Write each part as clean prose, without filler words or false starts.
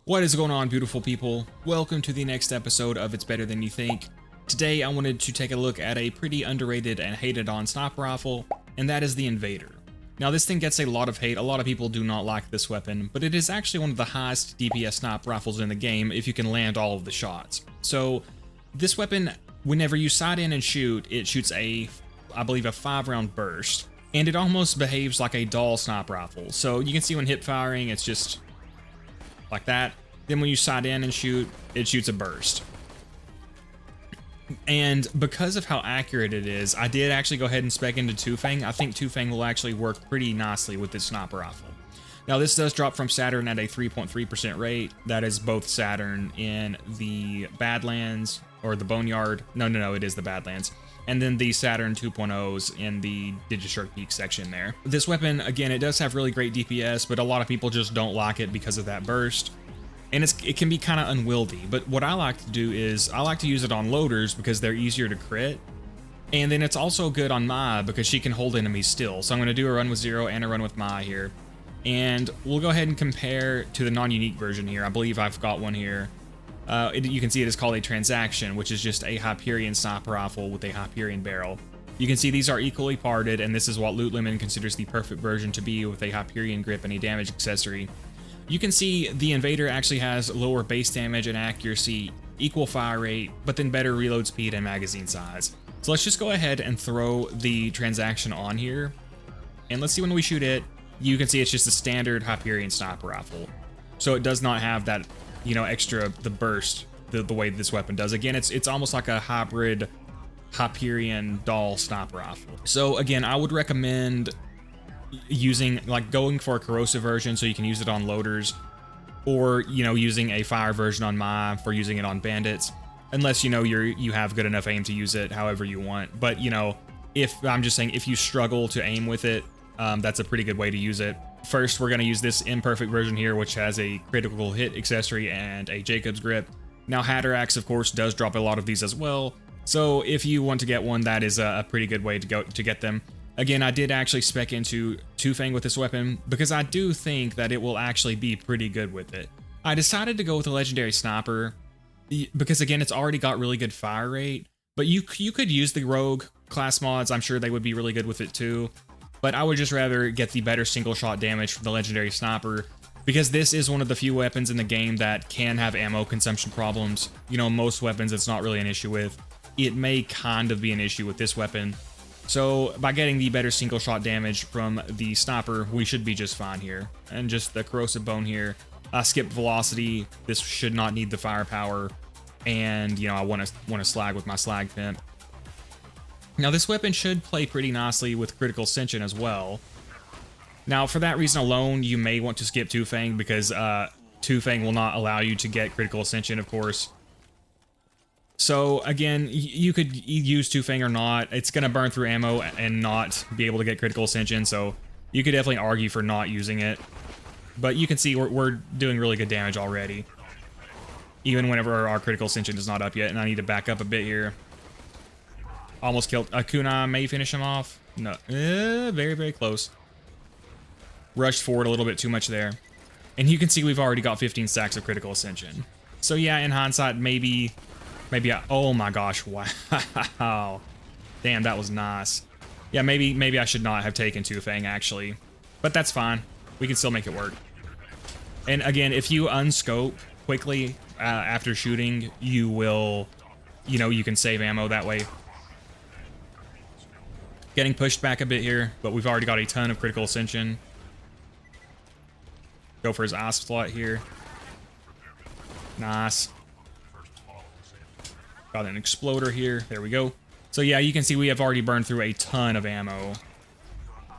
What is going on, beautiful people? Welcome to the next episode of It's Better Than You Think. Today I wanted to take a look at a pretty underrated and hated on sniper rifle, and that is the Invader. Now this thing gets a lot of hate, a lot of people do not like this weapon, but it is actually one of the highest DPS sniper rifles in the game if you can land all of the shots. So this weapon, whenever you sight in and shoot, it shoots I believe a 5-round burst, and it almost behaves like a dull sniper rifle. So you can see when hip firing, it's just like that. Then when you sight in and shoot, it shoots a burst. And because of how accurate it is, I did actually go ahead and spec into Two Fang. I think Two Fang will actually work pretty nicely with this sniper rifle. Now this does drop from Saturn at a 3.3% rate. That is both Saturn in the Badlands, or the Boneyard. No, it is the Badlands. And then the Saturn 2.0s in the Digistruct Peak section there. This weapon, again, it does have really great DPS, but a lot of people just don't like it because of that burst. And it can be kind of unwieldy, but what I like to do is I like to use it on loaders because they're easier to crit. And then it's also good on Mai because she can hold enemies still. So I'm going to do a run with Zero and a run with Mai here. And we'll go ahead and compare to the non-unique version here. I believe I've got one here. You can see it is called a transaction, which is just a Hyperion sniper rifle with a Hyperion barrel. You can see these are equally parted, and this is what Loot Lemon considers the perfect version to be, with a Hyperion grip and a damage accessory. You can see the Invader actually has lower base damage and accuracy, equal fire rate, but then better reload speed and magazine size. So let's just go ahead and throw the transaction on here, and let's see when we shoot it. You can see it's just a standard Hyperion sniper rifle. So it does not have that, you know, the burst, the way this weapon does. Again, it's almost like a hybrid Hyperion doll sniper rifle. So again, I would recommend going for a corrosive version so you can use it on loaders, or, you know, using a fire version on Mai for using it on bandits, unless, you know, you have good enough aim to use it however you want. But, you know, I'm just saying, if you struggle to aim with it, that's a pretty good way to use it. First, we're going to use this imperfect version here, which has a critical hit accessory and a Jacob's grip. Now, Hatterax, of course, does drop a lot of these as well. So if you want to get one, that is a pretty good way to get them. Again, I did actually spec into Two Fang with this weapon because I do think that it will actually be pretty good with it. I decided to go with a legendary sniper because, again, it's already got really good fire rate, but you could use the rogue class mods. I'm sure they would be really good with it too. But I would just rather get the better single shot damage from the legendary sniper, because this is one of the few weapons in the game that can have ammo consumption problems. You know, most weapons it's not really an issue with. It may kind of be an issue with this weapon. So by getting the better single shot damage from the sniper, we should be just fine here. And just the corrosive bone here. Skip velocity. This should not need the firepower. And, you know, I want to slag with my slag pimp. Now this weapon should play pretty nicely with critical ascension as well. Now for that reason alone, you may want to skip Two Fang, because Two Fang will not allow you to get critical ascension, of course. So again, you could use Two Fang or not. It's going to burn through ammo and not be able to get critical ascension, so you could definitely argue for not using it. But you can see we're doing really good damage already, even whenever our critical ascension is not up yet, and I need to back up a bit here. Almost killed. Kunai may finish him off. No, very, very close. Rushed forward a little bit too much there. And you can see we've already got 15 stacks of critical ascension. So yeah, in hindsight, maybe oh my gosh, wow. Damn, that was nice. Yeah, maybe I should not have taken Two Fang, actually. But that's fine. We can still make it work. And again, if you unscope quickly after shooting, you will, you know, you can save ammo that way. Getting pushed back a bit here, but we've already got a ton of critical ascension. Go for his ice slot here. Nice. Got an exploder here. There we go. So yeah, you can see we have already burned through a ton of ammo.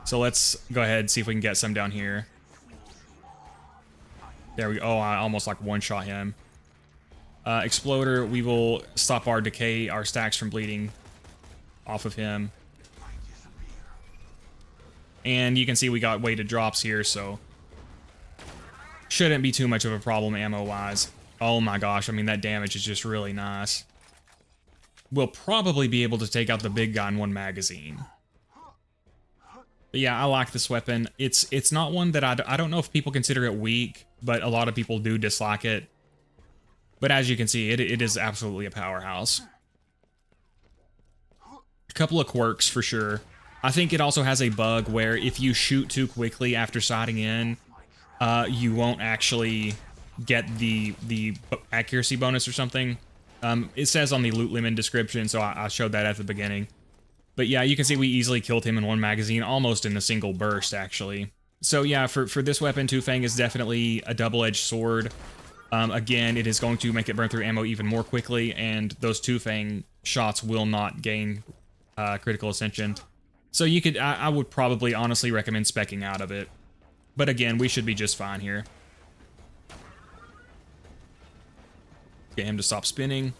So let's go ahead and see if we can get some down here. There we go. Oh, I almost like one-shot him. Exploder, we will stop our decay, our stacks from bleeding off of him. And you can see we got weighted drops here, so shouldn't be too much of a problem ammo-wise. Oh my gosh, I mean, that damage is just really nice. We'll probably be able to take out the big guy in one magazine. But yeah, I like this weapon. It's not one that I don't know if people consider it weak. but a lot of people do dislike it. But as you can see, it is absolutely a powerhouse. A couple of quirks for sure. I think it also has a bug where if you shoot too quickly after sighting in, you won't actually get the accuracy bonus or something. It says on the loot limit description, so I showed that at the beginning. But yeah, you can see we easily killed him in one magazine, almost in a single burst, actually. So yeah, for this weapon, Two Fang is definitely a double-edged sword. Again, it is going to make it burn through ammo even more quickly, and those Two Fang shots will not gain critical ascension. So you could, I would probably honestly recommend speccing out of it. But again, we should be just fine here. Get him to stop spinning.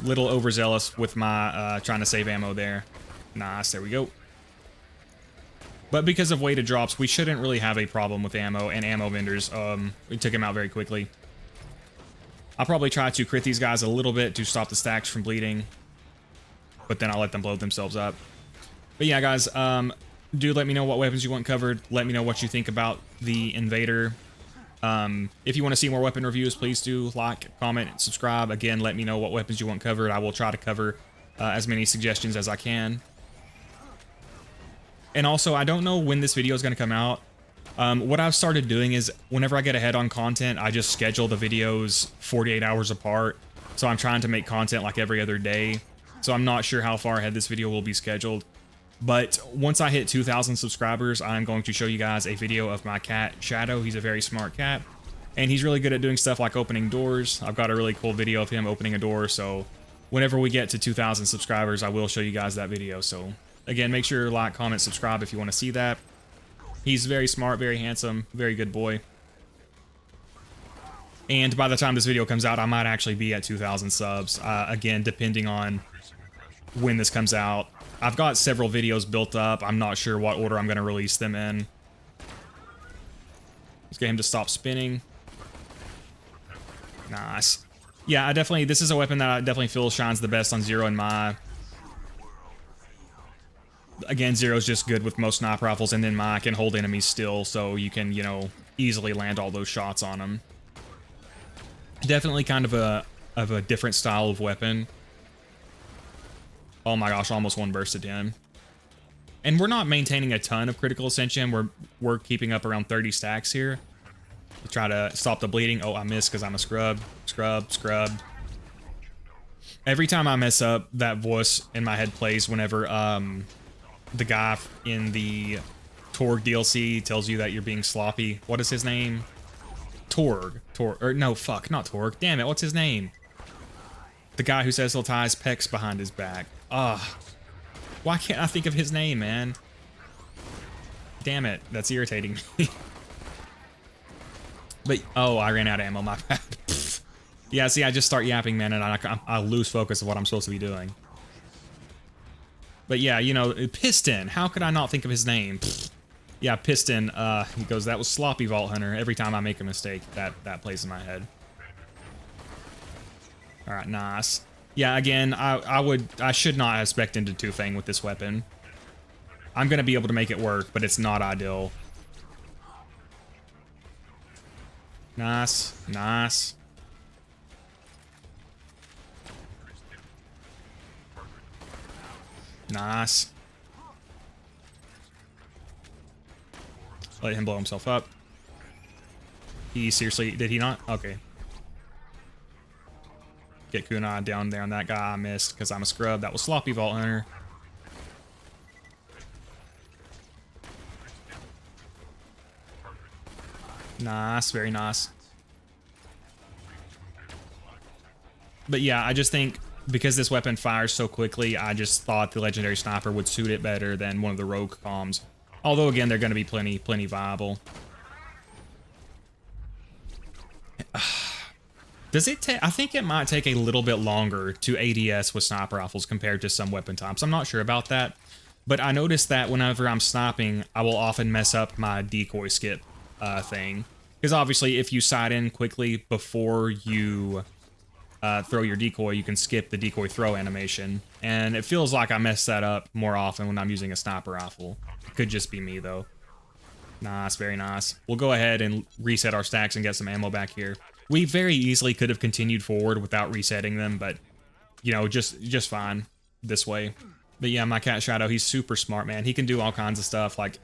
Little overzealous with my trying to save ammo there. Nice, there we go. But because of weighted drops, we shouldn't really have a problem with ammo and ammo vendors. We took him out very quickly. I'll probably try to crit these guys a little bit to stop the stacks from bleeding, but then I'll let them blow themselves up. But yeah, guys, do let me know what weapons you want covered. Let me know what you think about the Invader. If you want to see more weapon reviews, please do like, comment, and subscribe. Again, let me know what weapons you want covered. I will try to cover as many suggestions as I can. And also, I don't know when this video is going to come out. What I've started doing is whenever I get ahead on content, I just schedule the videos 48 hours apart. So I'm trying to make content like every other day. So I'm not sure how far ahead this video will be scheduled. But once I hit 2,000 subscribers, I'm going to show you guys a video of my cat, Shadow. He's a very smart cat, and he's really good at doing stuff like opening doors. I've got a really cool video of him opening a door, so whenever we get to 2,000 subscribers, I will show you guys that video. So again, make sure to like, comment, subscribe if you want to see that. He's very smart, very handsome, very good boy. And by the time this video comes out, I might actually be at 2,000 subs, again, depending on when this comes out. I've got several videos built up. I'm not sure what order I'm going to release them in. Let's get him to stop spinning. Nice. Yeah, this is a weapon that I definitely feel shines the best on Zero and Mai. Again, Zero's just good with most sniper rifles, and then Mai can hold enemies still, so you can, you know, easily land all those shots on them. Definitely kind of a different style of weapon. Oh my gosh, almost one bursted him. And we're not maintaining a ton of critical ascension. We're keeping up around 30 stacks here. To try to stop the bleeding. Oh, I missed because I'm a scrub. Scrub. Every time I mess up, that voice in my head plays whenever the guy in the Torg DLC tells you that you're being sloppy. What is his name? Torg. Or no, fuck, not Torg. Damn it, what's his name? The guy who says he'll tie his pecs behind his back. Ugh. Why can't I think of his name, man? Damn it, that's irritating me. But, oh, I ran out of ammo, my bad. Yeah, see, I just start yapping, man, and I lose focus of what I'm supposed to be doing. But yeah, you know, Piston, how could I not think of his name? Yeah, Piston, he goes, that was Sloppy Vault Hunter. Every time I make a mistake, that plays in my head. Alright, nice. Yeah, again, I should not have spec'd into Two Fang with this weapon. I'm gonna be able to make it work, but it's not ideal. Nice. Let him blow himself up. He seriously, did he not? Okay. Get kunai down there on that guy. I missed because I'm a scrub. That was Sloppy Vault Hunter. Nice, very nice. But yeah, I just think because this weapon fires so quickly, I just thought the Legendary Sniper would suit it better than one of the Rogue comms. Although, again, they're going to be plenty viable. Does it take... I think it might take a little bit longer to ADS with sniper rifles compared to some weapon types. I'm not sure about that. But I noticed that whenever I'm sniping, I will often mess up my decoy skip thing. Because obviously, if you sight in quickly before you throw your decoy, you can skip the decoy throw animation. And it feels like I mess that up more often when I'm using a sniper rifle. It could just be me, though. Nice, very nice. We'll go ahead and reset our stacks and get some ammo back here. We very easily could have continued forward without resetting them, but, you know, just fine this way. But yeah, my cat Shadow, he's super smart, man. He can do all kinds of stuff. Like,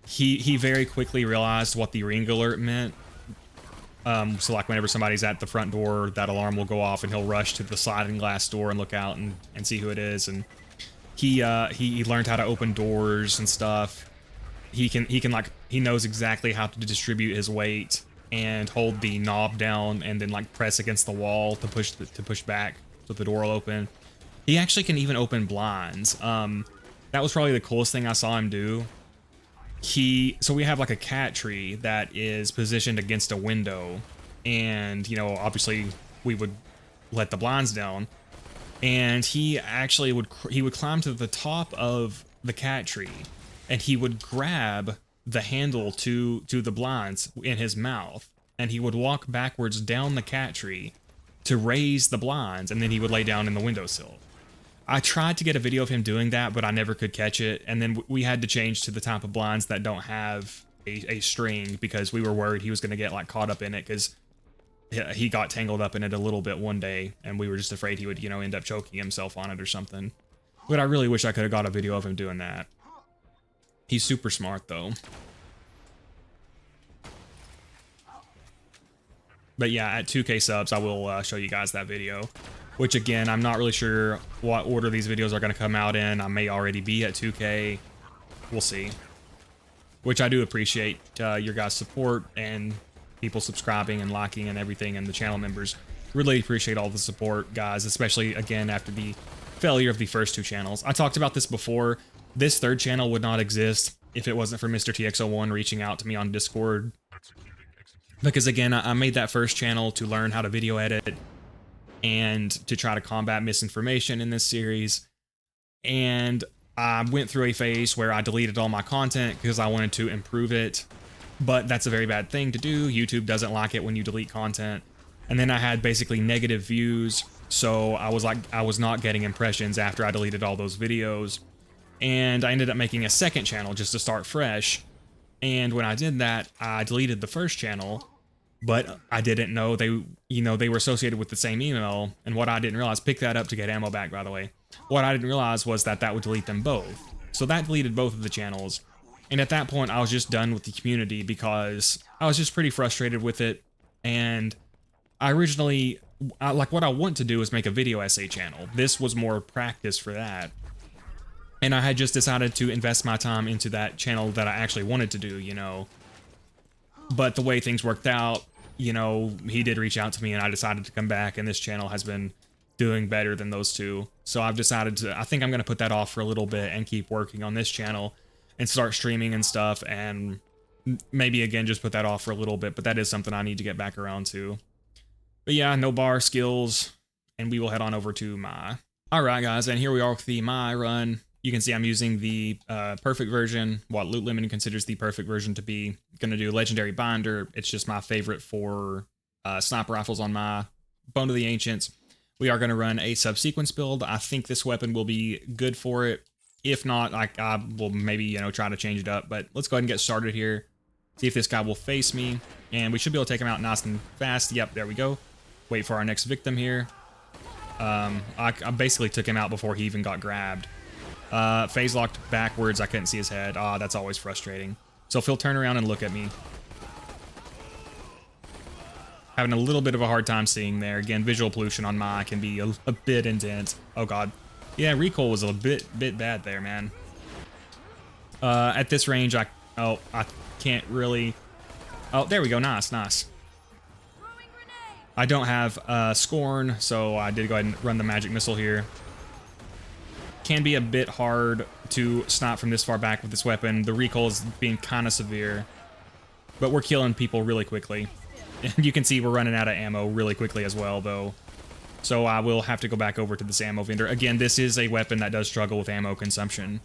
he very quickly realized what the ring alert meant. So like whenever somebody's at the front door, that alarm will go off and he'll rush to the sliding glass door and look out and see who it is. And he learned how to open doors and stuff. He knows exactly how to distribute his weight and hold the knob down and then like press against the wall to push back so the door will open. He actually can even open blinds. That was probably the coolest thing I saw him do. So we have like a cat tree that is positioned against a window, and you know, obviously we would let the blinds down, and he actually would climb to the top of the cat tree, and he would grab the handle to the blinds in his mouth, and he would walk backwards down the cat tree to raise the blinds, and then he would lay down in the windowsill. I tried to get a video of him doing that, but I never could catch it, and then we had to change to the type of blinds that don't have a string because we were worried he was going to get like caught up in it, because he got tangled up in it a little bit one day, and we were just afraid he would, you know, end up choking himself on it or something. But I really wish I could have got a video of him doing that. He's super smart, though. But yeah, at 2K subs, I will show you guys that video. Which, again, I'm not really sure what order these videos are going to come out in. I may already be at 2K. We'll see. Which I do appreciate your guys' support and people subscribing and liking and everything, and the channel members. Really appreciate all the support, guys, especially, again, after the failure of the first two channels. I talked about this before. This third channel would not exist if it wasn't for Mr. TX01 reaching out to me on Discord. Because, again, I made that first channel to learn how to video edit and to try to combat misinformation in this series. And I went through a phase where I deleted all my content because I wanted to improve it. But that's a very bad thing to do. YouTube doesn't like it when you delete content. And then I had basically negative views, so I was not getting impressions after I deleted all those videos. And I ended up making a second channel just to start fresh. And when I did that, I deleted the first channel, but I didn't know they were associated with the same email. And what I didn't realize, pick that up to get ammo back, by the way. What I didn't realize was that would delete them both. So that deleted both of the channels. And at that point, I was just done with the community because I was just pretty frustrated with it. And I originally, like, what I want to do is make a video essay channel. This was more practice for that. And I had just decided to invest my time into that channel that I actually wanted to do, you know. But the way things worked out, you know, he did reach out to me and I decided to come back, and this channel has been doing better than those two. So I've decided to, I think I'm going to put that off for a little bit and keep working on this channel and start streaming and stuff, and maybe again just put that off for a little bit, but that is something I need to get back around to. But yeah, no bar skills, and we will head on over to my. Alright guys, and here we are with the my run. You can see I'm using the perfect version, what Loot Limited considers the perfect version to be. Gonna do Legendary Binder. It's just my favorite for sniper rifles on my Bone of the Ancients. We are gonna run a subsequence build. I think this weapon will be good for it. If not, I will maybe, you know, try to change it up. But let's go ahead and get started here. See if this guy will face me. And we should be able to take him out nice and fast. Yep, there we go. Wait for our next victim here. I basically took him out before he even got grabbed. Phase locked backwards. I couldn't see his head. Ah, that's always frustrating. So if he'll turn around and look at me. Having a little bit of a hard time seeing there. Again, visual pollution on my can be a bit intense. Oh god. Yeah, recoil was a bit bad there, man. At this range, I can't really. Oh, there we go. Nice, nice. I don't have Scorn, so I did go ahead and run the magic missile here. Can be a bit hard to snipe from this far back with this weapon. The recoil is being kind of severe, but we're killing people really quickly. And you can see we're running out of ammo really quickly as well, though. So I will have to go back over to this ammo vendor. Again, this is a weapon that does struggle with ammo consumption.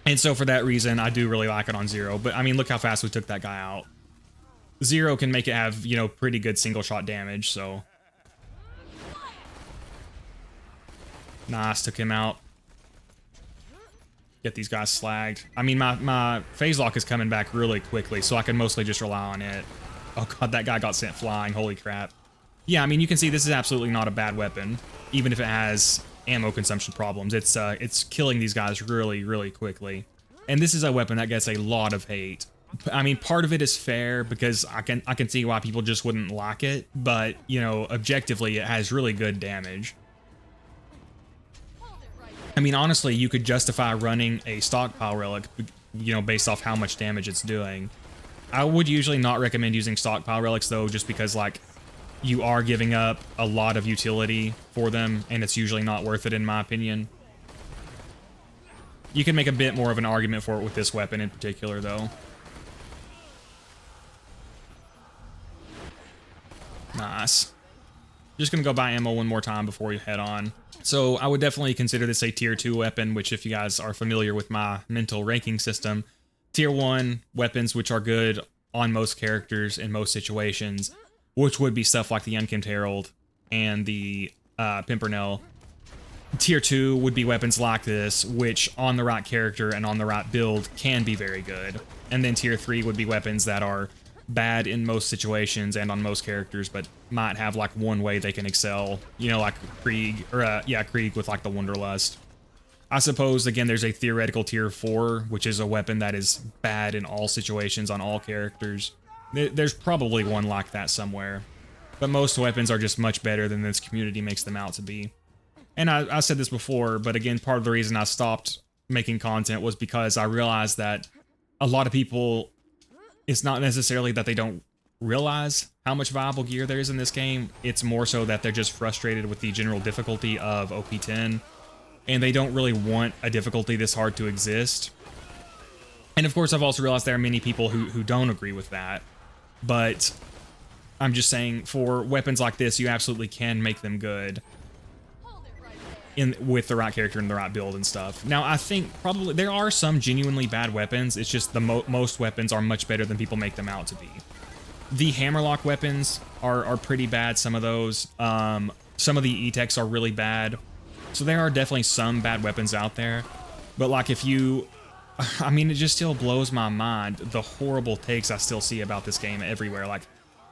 And so for that reason, I do really like it on Zero. But I mean, look how fast we took that guy out. Zero can make it have, you know, pretty good single shot damage, so. Nice, took him out. get these guys slagged. I mean, my phase lock is coming back really quickly, so I can mostly just rely on it. Oh god, that guy got sent flying. Holy crap. Yeah, I mean, you can see this is absolutely not a bad weapon, even if it has ammo consumption problems. It's killing these guys really, really quickly. And this is a weapon that gets a lot of hate. I mean, part of it is fair because I can see why people just wouldn't like it, but, you know, objectively, it has really good damage. I mean, honestly, you could justify running a stockpile relic, you know, based off how much damage it's doing. I would usually not recommend using stockpile relics, though, just because, like, you are giving up a lot of utility for them, and it's usually not worth it, in my opinion. You can make a bit more of an argument for it with this weapon in particular, though. Nice. Just gonna go buy ammo one more time before we head on. So I would definitely consider this a tier 2 weapon, which if you guys are familiar with my mental ranking system, tier 1 weapons which are good on most characters in most situations, which would be stuff like the Unkempt Herald and the Pimpernel. Tier 2 would be weapons like this, which on the right character and on the right build can be very good. And then tier 3 would be weapons that are bad in most situations and on most characters, but might have like one way they can excel, you know, like Krieg, or Krieg with like the Wanderlust. I suppose, again, there's a theoretical tier 4, which is a weapon that is bad in all situations on all characters. There's probably one like that somewhere, but most weapons are just much better than this community makes them out to be. And I said this before, but again, part of the reason I stopped making content was because I realized that a lot of people, it's not necessarily that they don't realize how much viable gear there is in this game. It's more so that they're just frustrated with the general difficulty of OP10, and they don't really want a difficulty this hard to exist. And of course, I've also realized there are many people who don't agree with that, but I'm just saying, for weapons like this, you absolutely can make them good with the right character and the right build and stuff. Now, I think probably there are some genuinely bad weapons. It's just the most weapons are much better than people make them out to be. The hammerlock weapons are pretty bad, some of those. Some of the E-techs are really bad. So there are definitely some bad weapons out there. But like if you... I mean, it just still blows my mind, the horrible takes I still see about this game everywhere. Like,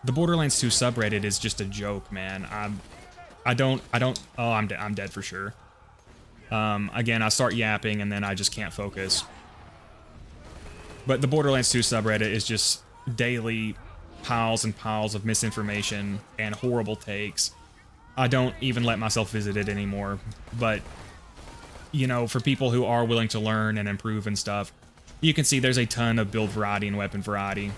the Borderlands 2 subreddit is just a joke, man. Oh, I'm dead for sure. Again, I start yapping and then I just can't focus. But the Borderlands 2 subreddit is just daily piles and piles of misinformation and horrible takes. I don't even let myself visit it anymore. But, you know, for people who are willing to learn and improve and stuff, you can see there's a ton of build variety and weapon variety.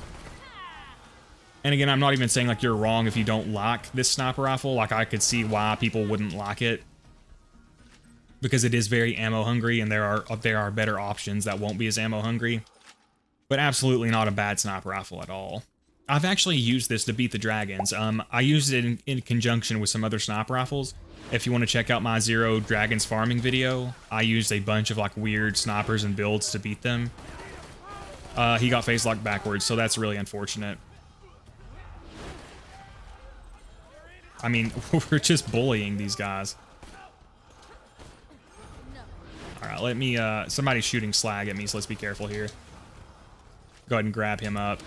And again, I'm not even saying like you're wrong if you don't like this sniper rifle. Like, I could see why people wouldn't like it, because it is very ammo hungry, and there are better options that won't be as ammo hungry. But absolutely not a bad sniper rifle at all. I've actually used this to beat the dragons. I used it in conjunction with some other sniper rifles. If you want to check out my 0 dragons farming video, I used a bunch of like weird snipers and builds to beat them. He got phase locked backwards, so that's really unfortunate. I mean, we're just bullying these guys. Alright, let me, somebody's shooting slag at me, so let's be careful here. Go ahead and grab him up.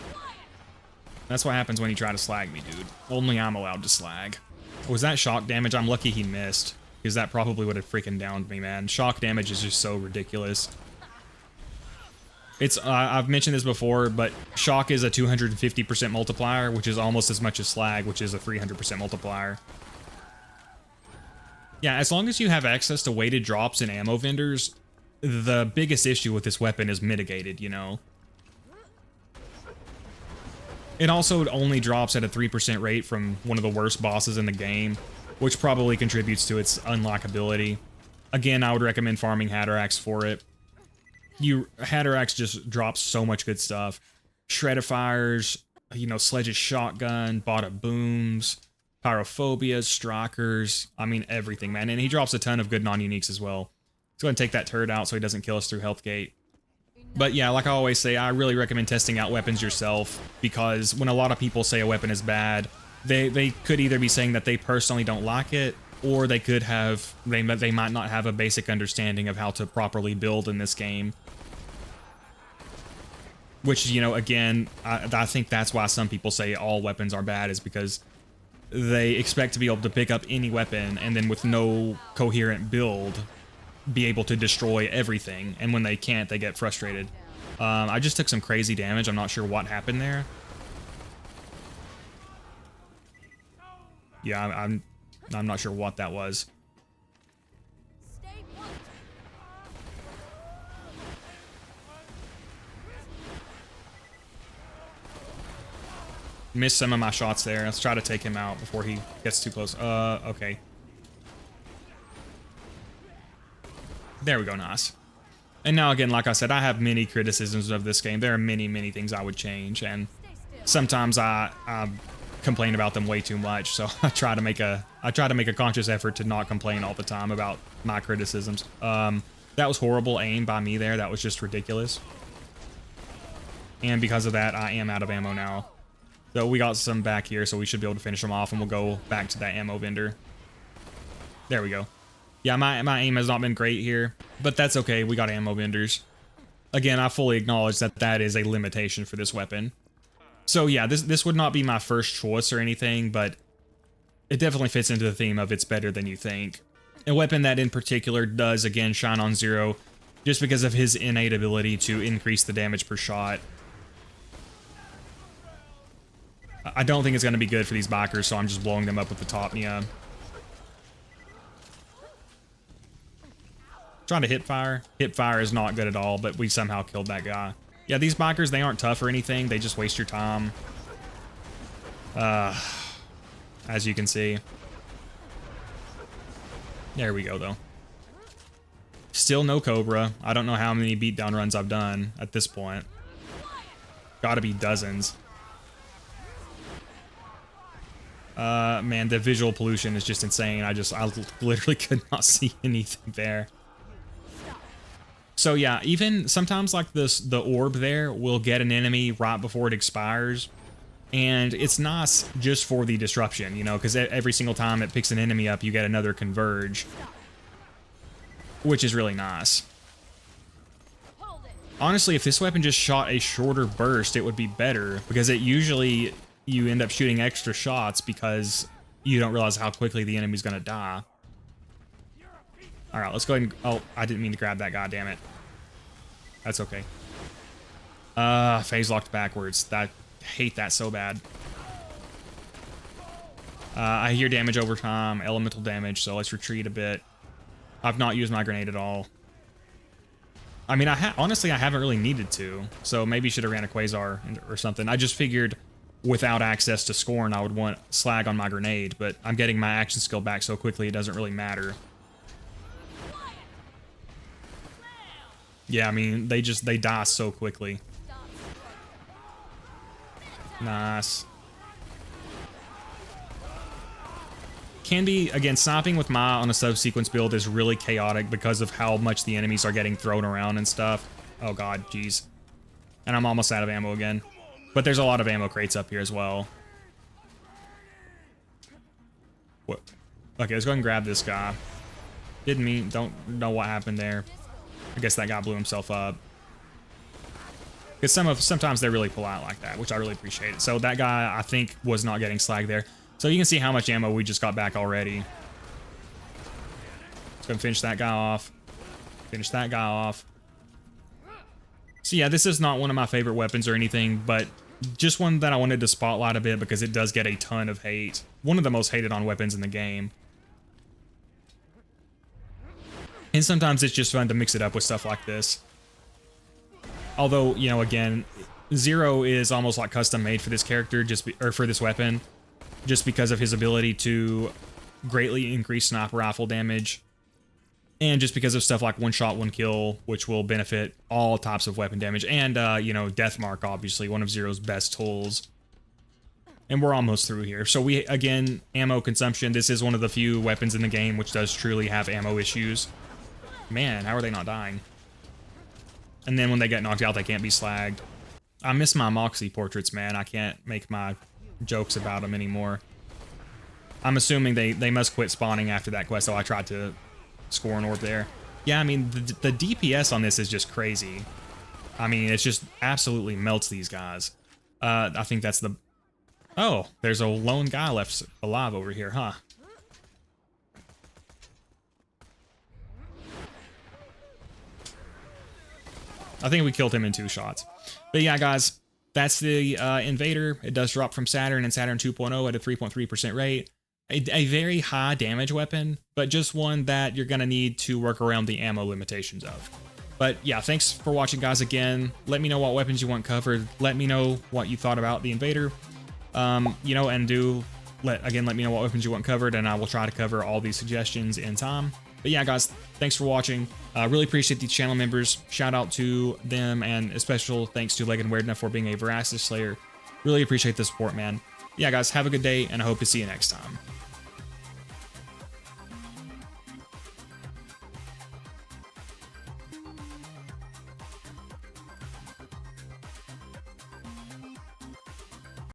That's what happens when you try to slag me, dude. Only I'm allowed to slag. Was that shock damage? I'm lucky he missed, because that probably would have freaking downed me, man. Shock damage is just so ridiculous. It's, I've mentioned this before, but shock is a 250% multiplier, which is almost as much as slag, which is a 300% multiplier. Yeah, as long as you have access to weighted drops and ammo vendors, the biggest issue with this weapon is mitigated, you know? It also only drops at a 3% rate from one of the worst bosses in the game, which probably contributes to its unlockability. Again, I would recommend farming Hatteraxe for it. Hatteraxe just drops so much good stuff. Shreddifiers, you know, Sledge's shotgun, Bada booms, Pyrophobias, Strikers, I mean everything, man. And he drops a ton of good non-uniques as well. Let's go ahead and take that turret out so he doesn't kill us through health gate. But yeah, like I always say, I really recommend testing out weapons yourself, because when a lot of people say a weapon is bad, they could either be saying that they personally don't like it, or they could have, they might not have a basic understanding of how to properly build in this game. Which, you know, again, I think that's why some people say all weapons are bad, is because they expect to be able to pick up any weapon and then with no coherent build be able to destroy everything, and when they can't, they get frustrated. I just took some crazy damage. I'm not sure what happened there. Yeah, I'm not sure what that was. Missed some of my shots there. Let's try to take him out before he gets too close. Okay. There we go, nice. And now again, like I said, I have many criticisms of this game. There are many things I would change, and sometimes I complain about them way too much. So I try to make a conscious effort to not complain all the time about my criticisms. That was horrible aim by me there. That was just ridiculous. And because of that, I am out of ammo now. So we got some back here, so we should be able to finish them off, and we'll go back to that ammo vendor. There we go. Yeah, my aim has not been great here, but that's okay. We got ammo vendors. Again, I fully acknowledge that that is a limitation for this weapon. So yeah, this would not be my first choice or anything, but it definitely fits into the theme of it's better than you think. A weapon that in particular does, again, shine on Zero, just because of his innate ability to increase the damage per shot. I don't think it's going to be good for these bikers, so I'm just blowing them up with the Topnia. Trying to hip fire. Hip fire is not good at all, but we somehow killed that guy. Yeah, these bikers, they aren't tough or anything. They just waste your time. As you can see. There we go, though. Still no Cobra. I don't know how many beatdown runs I've done at this point. Gotta be dozens. Man, the visual pollution is just insane. I literally could not see anything there. So yeah, even sometimes like this, the orb there will get an enemy right before it expires. And it's nice just for the disruption, you know, because every single time it picks an enemy up, you get another converge. Which is really nice. Honestly, if this weapon just shot a shorter burst, it would be better, because it usually, you end up shooting extra shots because you don't realize how quickly the enemy's gonna die. Alright, let's go ahead and... Oh, I didn't mean to grab that guy, damn it. That's okay. Phase locked backwards. I hate that so bad. I hear damage over time, elemental damage, so let's retreat a bit. I've not used my grenade at all. I mean, honestly, I haven't really needed to, so maybe should have ran a Quasar or something. I just figured without access to Scorn, I would want slag on my grenade, but I'm getting my action skill back so quickly it doesn't really matter. Yeah, I mean, they die so quickly. Nice. Can be, again, sniping with Ma on a subsequence build is really chaotic because of how much the enemies are getting thrown around and stuff. Oh god, jeez. And I'm almost out of ammo again. But there's a lot of ammo crates up here as well. What? Okay, let's go ahead and grab this guy. Didn't mean, don't know what happened there. I guess that guy blew himself up. Because sometimes they're really polite like that, which I really appreciate it. So that guy, I think, was not getting slag there. So you can see how much ammo we just got back already. Let's go and finish that guy off. Finish that guy off. So yeah, this is not one of my favorite weapons or anything, but just one that I wanted to spotlight a bit because it does get a ton of hate. One of the most hated on weapons in the game. And sometimes it's just fun to mix it up with stuff like this. Although, you know, again, Zero is almost like custom made for this character, or for this weapon, just because of his ability to greatly increase sniper rifle damage. And just because of stuff like one shot, one kill, which will benefit all types of weapon damage. And, you know, Deathmark, obviously, one of Zero's best tools. And we're almost through here. So we, again, ammo consumption. This is one of the few weapons in the game which does truly have ammo issues. Man, how are they not dying? And then when they get knocked out, they can't be slagged. I miss my Moxie portraits, man. I can't make my jokes about them anymore. I'm assuming they must quit spawning after that quest, so I tried to score an orb there. Yeah, I mean, the DPS on this is just crazy. I mean, it just absolutely melts these guys. I think that's the... Oh, there's a lone guy left alive over here, huh? I think we killed him in 2 shots. But yeah, guys, that's the Invader. It does drop from Saturn and Saturn 2.0 at a 3.3% rate. A very high damage weapon, but just one that you're going to need to work around the ammo limitations of. But yeah, thanks for watching, guys, again. Let me know what weapons you want covered. Let me know what you thought about the Invader. You know, and let me know what weapons you want covered, and I will try to cover all these suggestions in time. But yeah, guys, thanks for watching. Really appreciate these channel members. Shout out to them, and a special thanks to Leg and Weirdna for being a Veracity Slayer. Really appreciate the support, man. Yeah, guys, have a good day, and I hope to see you next time.